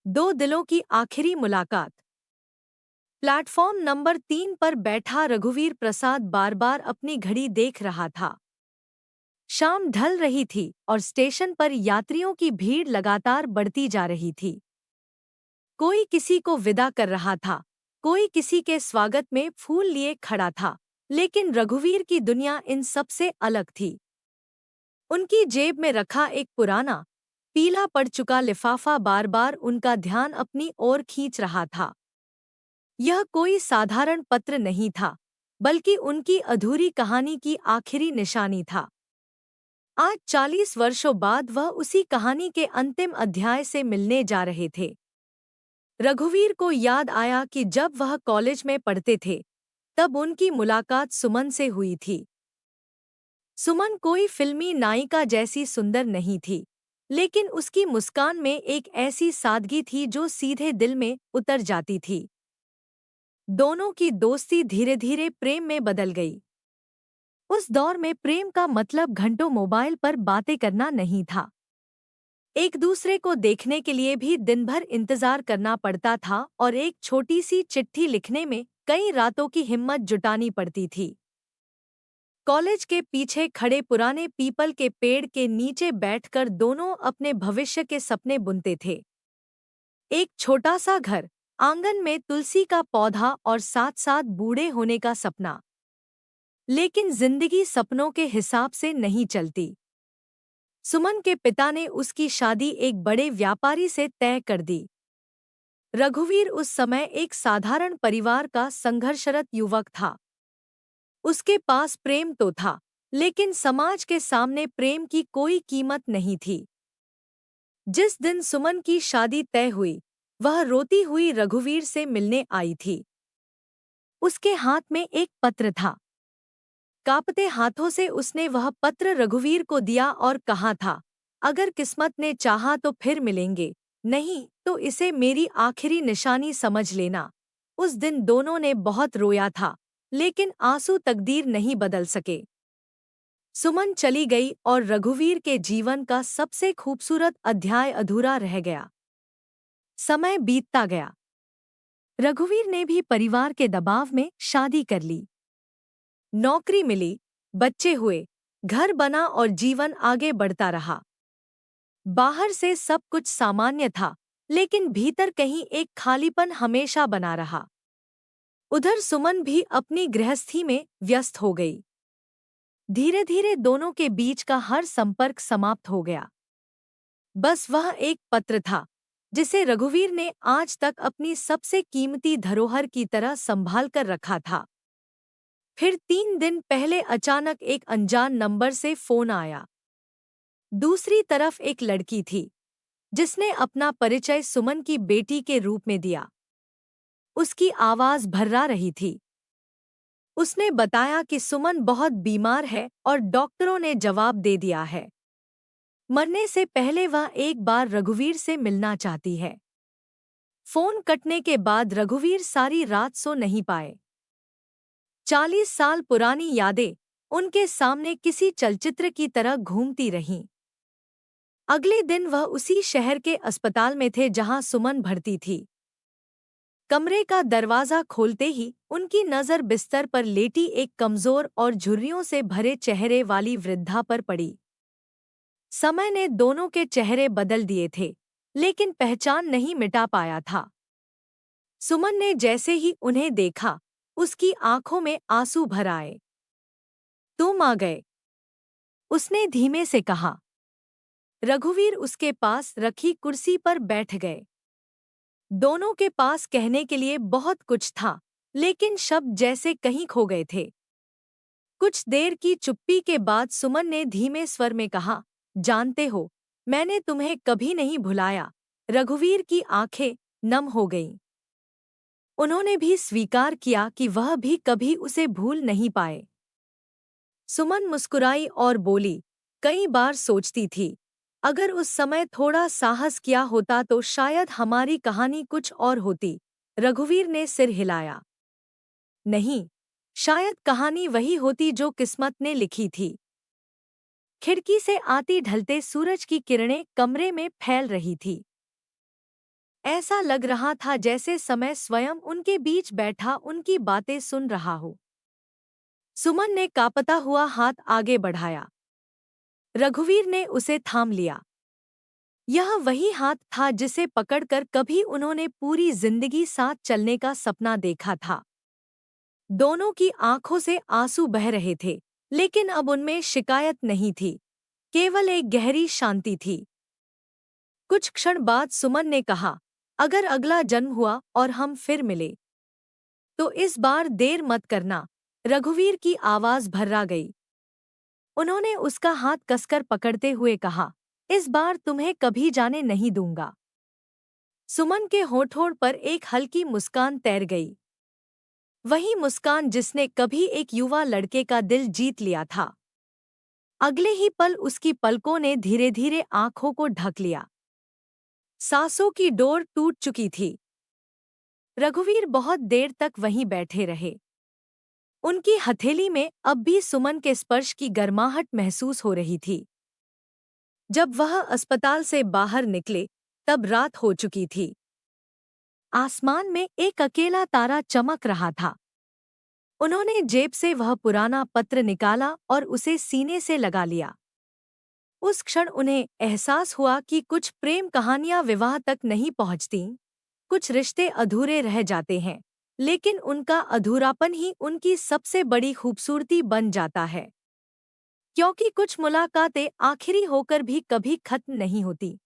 दो दिलों की आखिरी मुलाकात। प्लेटफॉर्म नंबर 3 पर बैठा रघुवीर प्रसाद बार बार अपनी घड़ी देख रहा था। शाम ढल रही थी और स्टेशन पर यात्रियों की भीड़ लगातार बढ़ती जा रही थी। कोई किसी को विदा कर रहा था, कोई किसी के स्वागत में फूल लिए खड़ा था, लेकिन रघुवीर की दुनिया इन सब से अलग थी। उनकी जेब में रखा एक पुराना, पीला पड़ चुका लिफाफा बार बार उनका ध्यान अपनी ओर खींच रहा था। यह कोई साधारण पत्र नहीं था, बल्कि उनकी अधूरी कहानी की आखिरी निशानी था। आज 40 वर्षों बाद वह उसी कहानी के अंतिम अध्याय से मिलने जा रहे थे। रघुवीर को याद आया कि जब वह कॉलेज में पढ़ते थे, तब उनकी मुलाकात सुमन से हुई थी। सुमन कोई फिल्मी नायिका जैसी सुंदर नहीं थी, लेकिन उसकी मुस्कान में एक ऐसी सादगी थी जो सीधे दिल में उतर जाती थी। दोनों की दोस्ती धीरे धीरे प्रेम में बदल गई। उस दौर में प्रेम का मतलब घंटों मोबाइल पर बातें करना नहीं था। एक दूसरे को देखने के लिए भी दिन भर इंतजार करना पड़ता था और एक छोटी सी चिट्ठी लिखने में कई रातों की हिम्मत जुटानी पड़ती थी। कॉलेज के पीछे खड़े पुराने पीपल के पेड़ के नीचे बैठकर दोनों अपने भविष्य के सपने बुनते थे। एक छोटा सा घर, आंगन में तुलसी का पौधा और साथ साथ बूढ़े होने का सपना। लेकिन जिंदगी सपनों के हिसाब से नहीं चलती। सुमन के पिता ने उसकी शादी एक बड़े व्यापारी से तय कर दी। रघुवीर उस समय एक साधारण परिवार का संघर्षरत युवक था। उसके पास प्रेम तो था, लेकिन समाज के सामने प्रेम की कोई कीमत नहीं थी। जिस दिन सुमन की शादी तय हुई, वह रोती हुई रघुवीर से मिलने आई थी। उसके हाथ में एक पत्र था। कांपते हाथों से उसने वह पत्र रघुवीर को दिया और कहा था, अगर किस्मत ने चाहा तो फिर मिलेंगे, नहीं तो इसे मेरी आखिरी निशानी समझ लेना। उस दिन दोनों ने बहुत रोया था, लेकिन आंसू तकदीर नहीं बदल सके। सुमन चली गई और रघुवीर के जीवन का सबसे खूबसूरत अध्याय अधूरा रह गया। समय बीतता गया। रघुवीर ने भी परिवार के दबाव में शादी कर ली। नौकरी मिली, बच्चे हुए, घर बना और जीवन आगे बढ़ता रहा। बाहर से सब कुछ सामान्य था, लेकिन भीतर कहीं एक खालीपन हमेशा बना रहा। उधर सुमन भी अपनी गृहस्थी में व्यस्त हो गई। धीरे धीरे दोनों के बीच का हर संपर्क समाप्त हो गया। बस वह एक पत्र था, जिसे रघुवीर ने आज तक अपनी सबसे कीमती धरोहर की तरह संभाल कर रखा था। फिर 3 दिन पहले अचानक एक अनजान नंबर से फोन आया। दूसरी तरफ एक लड़की थी, जिसने अपना परिचय सुमन की बेटी के रूप में दिया। उसकी आवाज भर्रा रही थी। उसने बताया कि सुमन बहुत बीमार है और डॉक्टरों ने जवाब दे दिया है। मरने से पहले वह एक बार रघुवीर से मिलना चाहती है। फोन कटने के बाद रघुवीर सारी रात सो नहीं पाए। 40 साल पुरानी यादें उनके सामने किसी चलचित्र की तरह घूमती रहीं। अगले दिन वह उसी शहर के अस्पताल में थे जहां सुमन भर्ती थी। कमरे का दरवाजा खोलते ही उनकी नज़र बिस्तर पर लेटी एक कमजोर और झुर्रियों से भरे चेहरे वाली वृद्धा पर पड़ी। समय ने दोनों के चेहरे बदल दिए थे, लेकिन पहचान नहीं मिटा पाया था। सुमन ने जैसे ही उन्हें देखा, उसकी आंखों में आंसू भर आए। तुम आ गए, उसने धीमे से कहा। रघुवीर उसके पास रखी कुर्सी पर बैठ गए। दोनों के पास कहने के लिए बहुत कुछ था, लेकिन शब्द जैसे कहीं खो गए थे। कुछ देर की चुप्पी के बाद सुमन ने धीमे स्वर में कहा, जानते हो, मैंने तुम्हें कभी नहीं भुलाया। रघुवीर की आंखें नम हो गईं। उन्होंने भी स्वीकार किया कि वह भी कभी उसे भूल नहीं पाए। सुमन मुस्कुराई और बोली, कई बार सोचती थी, अगर उस समय थोड़ा साहस किया होता तो शायद हमारी कहानी कुछ और होती। रघुवीर ने सिर हिलाया। नहीं, शायद कहानी वही होती जो किस्मत ने लिखी थी। खिड़की से आती ढलते सूरज की किरणें कमरे में फैल रही थी। ऐसा लग रहा था जैसे समय स्वयं उनके बीच बैठा उनकी बातें सुन रहा हो। सुमन ने कांपता हुआ हाथ आगे बढ़ाया। रघुवीर ने उसे थाम लिया। यह वही हाथ था जिसे पकड़कर कभी उन्होंने पूरी जिंदगी साथ चलने का सपना देखा था। दोनों की आंखों से आंसू बह रहे थे, लेकिन अब उनमें शिकायत नहीं थी, केवल एक गहरी शांति थी। कुछ क्षण बाद सुमन ने कहा, अगर अगला जन्म हुआ और हम फिर मिले तो इस बार देर मत करना। रघुवीर की आवाज भर्रा गई। उन्होंने उसका हाथ कसकर पकड़ते हुए कहा, इस बार तुम्हें कभी जाने नहीं दूंगा। सुमन के होठों पर एक हल्की मुस्कान तैर गई, वही मुस्कान जिसने कभी एक युवा लड़के का दिल जीत लिया था। अगले ही पल उसकी पलकों ने धीरे धीरे आंखों को ढक लिया। सांसों की डोर टूट चुकी थी। रघुवीर बहुत देर तक वहीं बैठे रहे। उनकी हथेली में अब भी सुमन के स्पर्श की गर्माहट महसूस हो रही थी। जब वह अस्पताल से बाहर निकले तब रात हो चुकी थी। आसमान में एक अकेला तारा चमक रहा था। उन्होंने जेब से वह पुराना पत्र निकाला और उसे सीने से लगा लिया। उस क्षण उन्हें एहसास हुआ कि कुछ प्रेम कहानियां विवाह तक नहीं पहुंचतीं, कुछ रिश्ते अधूरे रह जाते हैं, लेकिन उनका अधूरापन ही उनकी सबसे बड़ी खूबसूरती बन जाता है। क्योंकि कुछ मुलाकातें आखिरी होकर भी कभी खत्म नहीं होती,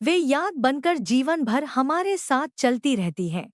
वे याद बनकर जीवन भर हमारे साथ चलती रहती हैं।